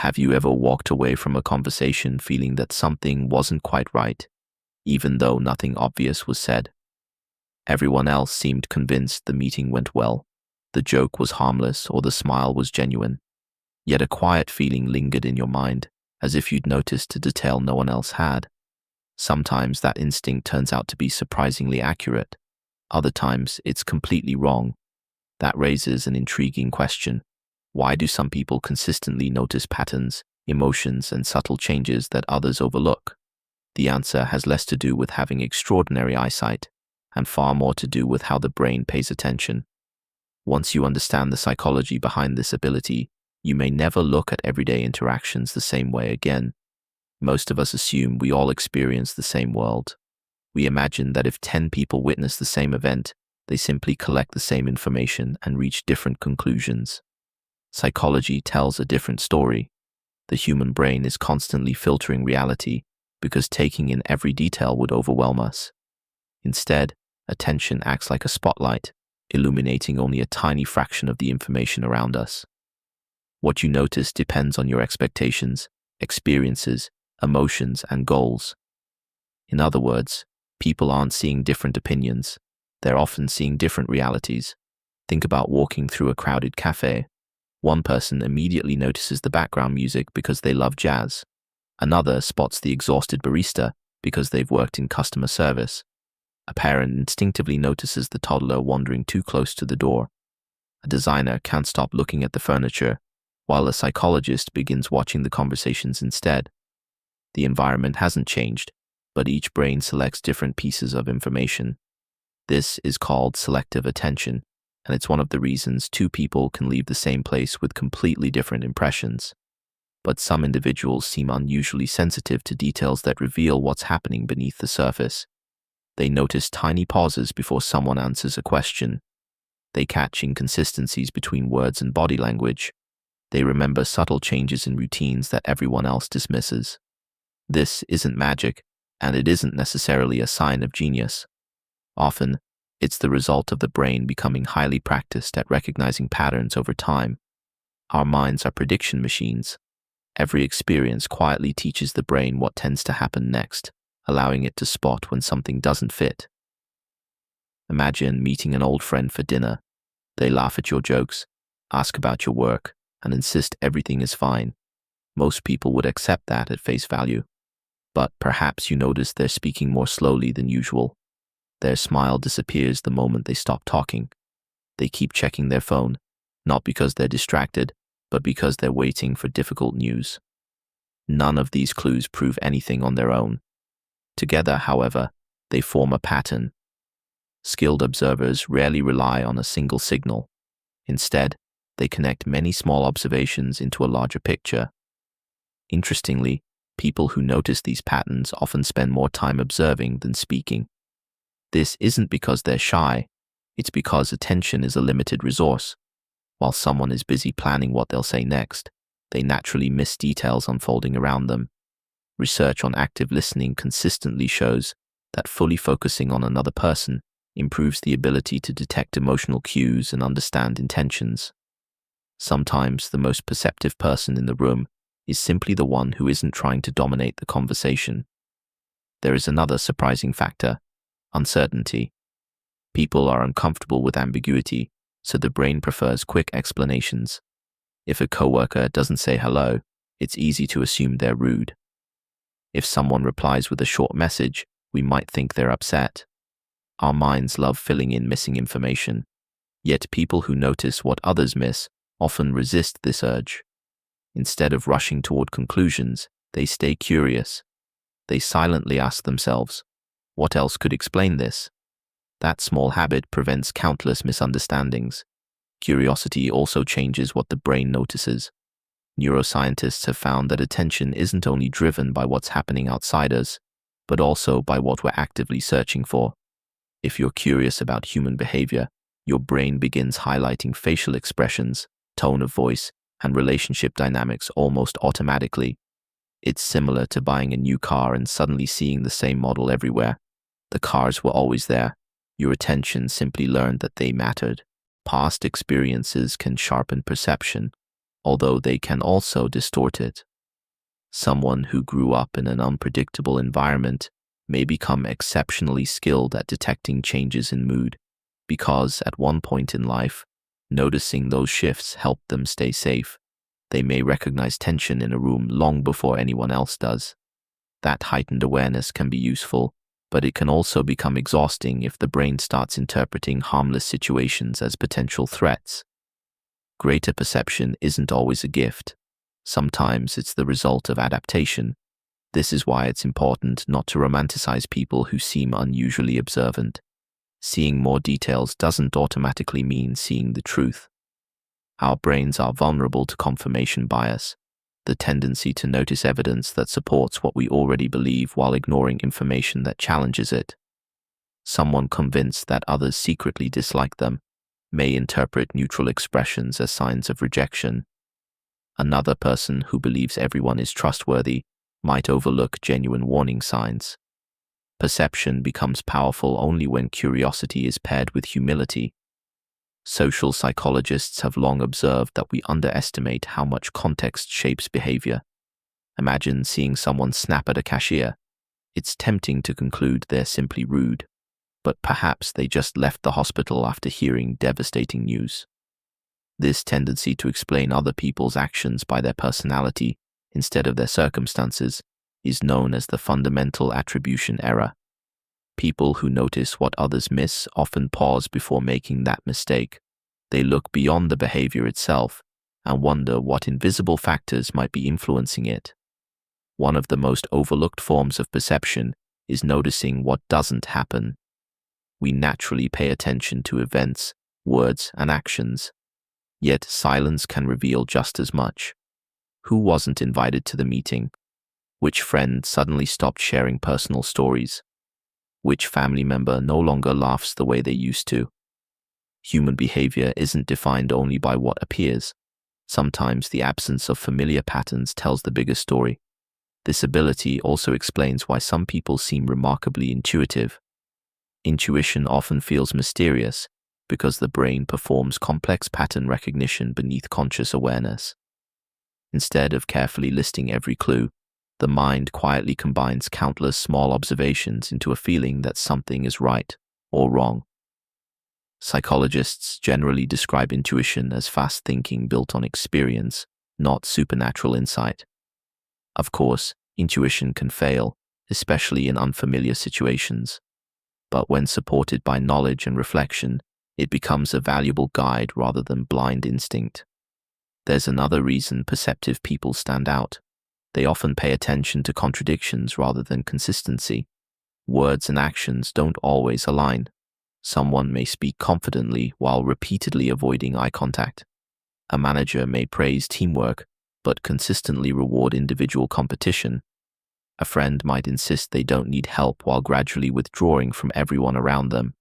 Have you ever walked away from a conversation feeling that something wasn't quite right, even though nothing obvious was said? Everyone else seemed convinced the meeting went well, the joke was harmless, or the smile was genuine. Yet a quiet feeling lingered in your mind, as if you'd noticed a detail no one else had. Sometimes that instinct turns out to be surprisingly accurate. Other times, it's completely wrong. That raises an intriguing question. Why do some people consistently notice patterns, emotions, and subtle changes that others overlook? The answer has less to do with having extraordinary eyesight, and far more to do with how the brain pays attention. Once you understand the psychology behind this ability, you may never look at everyday interactions the same way again. Most of us assume we all experience the same world. We imagine that if 10 people witness the same event, they simply collect the same information and reach different conclusions. Psychology tells a different story. The human brain is constantly filtering reality because taking in every detail would overwhelm us. Instead, attention acts like a spotlight, illuminating only a tiny fraction of the information around us. What you notice depends on your expectations, experiences, emotions, and goals. In other words, people aren't seeing different opinions. They're often seeing different realities. Think about walking through a crowded cafe. One person immediately notices the background music because they love jazz. Another spots the exhausted barista because they've worked in customer service. A parent instinctively notices the toddler wandering too close to the door. A designer can't stop looking at the furniture, while a psychologist begins watching the conversations instead. The environment hasn't changed, but each brain selects different pieces of information. This is called selective attention, and it's one of the reasons two people can leave the same place with completely different impressions. But some individuals seem unusually sensitive to details that reveal what's happening beneath the surface. They notice tiny pauses before someone answers a question. They catch inconsistencies between words and body language. They remember subtle changes in routines that everyone else dismisses. This isn't magic, and it isn't necessarily a sign of genius. Often, it's the result of the brain becoming highly practiced at recognizing patterns over time. Our minds are prediction machines. Every experience quietly teaches the brain what tends to happen next, allowing it to spot when something doesn't fit. Imagine meeting an old friend for dinner. They laugh at your jokes, ask about your work, and insist everything is fine. Most people would accept that at face value. But perhaps you notice they're speaking more slowly than usual. Their smile disappears the moment they stop talking. They keep checking their phone, not because they're distracted, but because they're waiting for difficult news. None of these clues prove anything on their own. Together, however, they form a pattern. Skilled observers rarely rely on a single signal. Instead, they connect many small observations into a larger picture. Interestingly, people who notice these patterns often spend more time observing than speaking. This isn't because they're shy, it's because attention is a limited resource. While someone is busy planning what they'll say next, they naturally miss details unfolding around them. Research on active listening consistently shows that fully focusing on another person improves the ability to detect emotional cues and understand intentions. Sometimes the most perceptive person in the room is simply the one who isn't trying to dominate the conversation. There is another surprising factor: uncertainty. People are uncomfortable with ambiguity, so the brain prefers quick explanations. If a coworker doesn't say hello, it's easy to assume they're rude. If someone replies with a short message, we might think they're upset. Our minds love filling in missing information, yet people who notice what others miss often resist this urge. Instead of rushing toward conclusions, they stay curious. They silently ask themselves, what else could explain this? That small habit prevents countless misunderstandings. Curiosity also changes what the brain notices. Neuroscientists have found that attention isn't only driven by what's happening outside us, but also by what we're actively searching for. If you're curious about human behavior, your brain begins highlighting facial expressions, tone of voice, and relationship dynamics almost automatically. It's similar to buying a new car and suddenly seeing the same model everywhere. The cars were always there. Your attention simply learned that they mattered. Past experiences can sharpen perception. although they can also distort it. Someone who grew up in an unpredictable environment may become exceptionally skilled at detecting changes in mood, because at one point in life, noticing those shifts helped them stay safe. They may recognize tension in a room long before anyone else does. That heightened awareness can be useful, but it can also become exhausting if the brain starts interpreting harmless situations as potential threats. Greater perception isn't always a gift. Sometimes it's the result of adaptation. This is why it's important not to romanticize people who seem unusually observant. Seeing more details doesn't automatically mean seeing the truth. Our brains are vulnerable to confirmation bias, the tendency to notice evidence that supports what we already believe while ignoring information that challenges it. Someone convinced that others secretly dislike them may interpret neutral expressions as signs of rejection. Another person who believes everyone is trustworthy might overlook genuine warning signs. Perception becomes powerful only when curiosity is paired with humility. Social psychologists have long observed that we underestimate how much context shapes behavior. Imagine seeing someone snap at a cashier. It's tempting to conclude they're simply rude, but perhaps they just left the hospital after hearing devastating news. This tendency to explain other people's actions by their personality instead of their circumstances is known as the fundamental attribution error. People who notice what others miss often pause before making that mistake. They look beyond the behavior itself and wonder what invisible factors might be influencing it. One of the most overlooked forms of perception is noticing what doesn't happen. We naturally pay attention to events, words, and actions. Yet silence can reveal just as much. Who wasn't invited to the meeting? Which friend suddenly stopped sharing personal stories? Which family member no longer laughs the way they used to? Human behavior isn't defined only by what appears. Sometimes the absence of familiar patterns tells the bigger story. This ability also explains why some people seem remarkably intuitive. Intuition often feels mysterious because the brain performs complex pattern recognition beneath conscious awareness. Instead of carefully listing every clue, the mind quietly combines countless small observations into a feeling that something is right or wrong. Psychologists generally describe intuition as fast thinking built on experience, not supernatural insight. Of course, intuition can fail, especially in unfamiliar situations. But when supported by knowledge and reflection, it becomes a valuable guide rather than blind instinct. There's another reason perceptive people stand out. They often pay attention to contradictions rather than consistency. Words and actions don't always align. Someone may speak confidently while repeatedly avoiding eye contact. A manager may praise teamwork, but consistently reward individual competition. A friend might insist they don't need help while gradually withdrawing from everyone around them.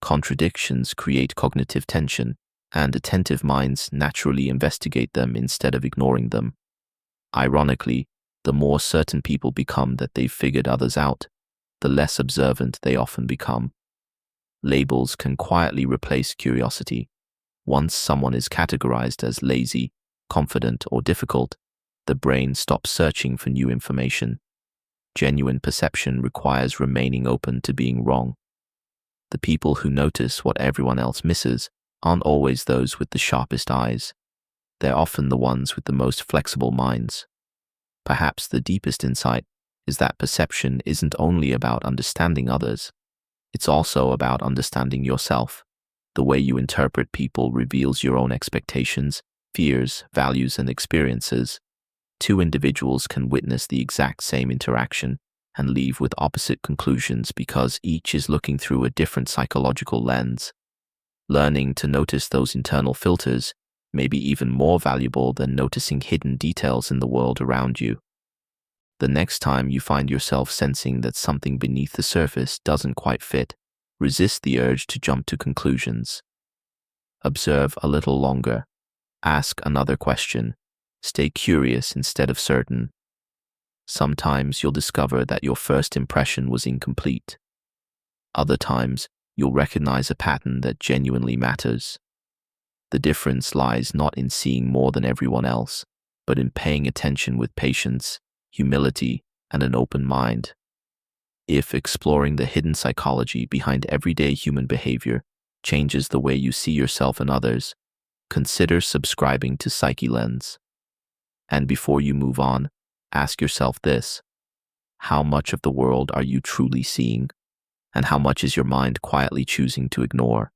Contradictions create cognitive tension, and attentive minds naturally investigate them instead of ignoring them. Ironically, the more certain people become that they've figured others out, the less observant they often become. Labels can quietly replace curiosity. Once someone is categorized as lazy, confident, or difficult, the brain stops searching for new information. Genuine perception requires remaining open to being wrong. The people who notice what everyone else misses aren't always those with the sharpest eyes. They're often the ones with the most flexible minds. Perhaps the deepest insight is that perception isn't only about understanding others. It's also about understanding yourself. The way you interpret people reveals your own expectations, fears, values, and experiences. Two individuals can witness the exact same interaction and leave with opposite conclusions because each is looking through a different psychological lens. Learning to notice those internal filters may be even more valuable than noticing hidden details in the world around you. The next time you find yourself sensing that something beneath the surface doesn't quite fit, resist the urge to jump to conclusions. Observe a little longer. Ask another question. Stay curious instead of certain. Sometimes you'll discover that your first impression was incomplete. Other times, you'll recognize a pattern that genuinely matters. The difference lies not in seeing more than everyone else, but in paying attention with patience, humility, and an open mind. If exploring the hidden psychology behind everyday human behavior changes the way you see yourself and others, consider subscribing to Psyche Lens. And before you move on, ask yourself this: how much of the world are you truly seeing? And how much is your mind quietly choosing to ignore?